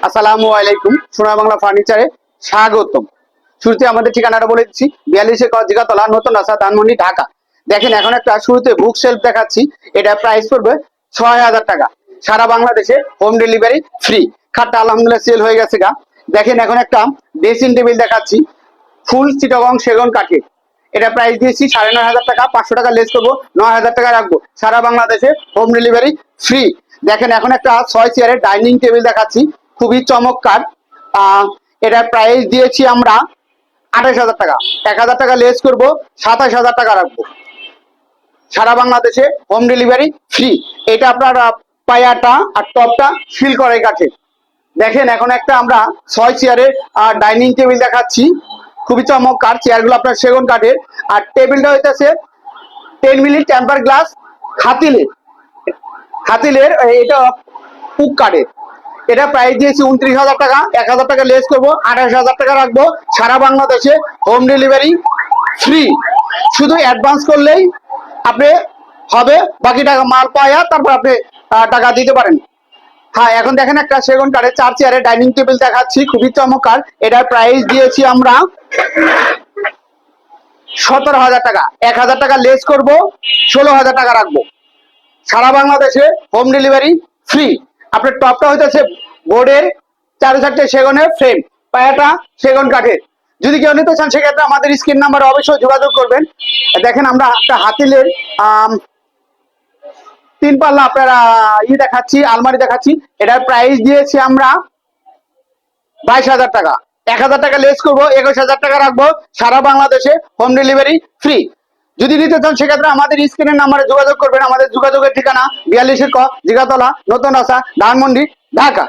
আসসালামু আলাইকুম। সোনা বাংলা ফার্নিচারে স্বাগতম। শুরুতে আমাদের ঠিকানাটা বলে দিচ্ছি, 42 জিগাতলা, নতুন রাস্তা, ধানমন্ডি, ঢাকা। দেখেন এখন একটা শুরুতে বুক শেলফ দেখাচ্ছি। এটা প্রাইস পড়বে 6000 টাকা। সারা বাংলাদেশে হোম ডেলিভারি ফ্রি। খাটটা আলহামদুলিল্লাহ সেল হয়ে গেছে গা। দেখেন এখন একটা ড্রেসিং টেবিল দেখাচ্ছি, ফুল চিটাগং সেগুন কাঠের। এটা প্রাইস দিয়েছি 9500 টাকা। 500 টাকা লেস করবো, 9000 টাকা রাখবো। সারা বাংলাদেশে হোম ডেলিভারি ফ্রি। দেখেন এখন একটা 6 চেয়ারের ডাইনিং টেবিল দেখাচ্ছি, খুবই চমৎকার। এটা প্রাইস দিয়েছি আমরা 28000 টাকা। 1000 টাকা লেস করবো, 27000 টাকা রাখবো। সারা বাংলাদেশে হোম ডেলিভারি ফ্রি। এটা আপনার পায়াটা আর টপটা ফিল করে কাঠের। দেখেন এখন একটা আমরা 6 চেয়ারের ডাইনিং টেবিল দেখাচ্ছি, খুবই চমৎকার। চেয়ারগুলো আপনার সেগুন কাঠের, আর টেবিলটা হইতেছে 10 মিলি টেম্পার গ্লাস হাতিলের। হাতিলের এটা পুক কাঠের। এটা প্রাইস দিয়েছি 29,000 টাকা। 1000 টাকা লেস করবো, 28,000 টাকা রাখবো। সারা বাংলাদেশে হোম ডেলিভারি ফ্রি। শুধু অ্যাডভান্স করলেই আপনি হবে, বাকি টাকা মাল পাওয়া তারপর আপনি টাকা দিতে পারেন। হ্যাঁ, এখন দেখেন একটা সেগুন কাঠের 4 চেয়ারের ডাইনিং টেবিল দেখাচ্ছি, খুবই চমৎকার। এটার প্রাইস দিয়েছি আমরা 17,000 টাকা। 1000 টাকা লেস করবো, 16,000 টাকা রাখবো। সারা বাংলাদেশে হোম ডেলিভারি ফ্রি। আপনার টপটা হইতেছে বোর্ডের, 4 সেগুনের ফ্রেম, পায়াটা সেগুন কাঠের। যদি কেউ নিতে চান সেক্ষেত্রে আমাদের স্ক্রিন নাম্বারে অবশ্যই যোগাযোগ করবেন। দেখেন আমরা একটা হাতিলের 3 পাল্লা আপনারা দেখাচ্ছি, আলমারি দেখাচ্ছি। এটার প্রাইস দিয়েছি আমরা 22,000 টাকা। 1000 টাকা লেস করবো, 21,000 টাকা রাখবো। সারা বাংলাদেশে হোম ডেলিভারি ফ্রি। যদি নিতে চান সেক্ষেত্রে আমাদের স্ক্রিনের নাম্বারে যোগাযোগ করবেন। আমাদের যোগাযোগের ঠিকানা 42 জিগাতলা, নতুন রাস্তা, ধানমন্ডি, ঢাকা।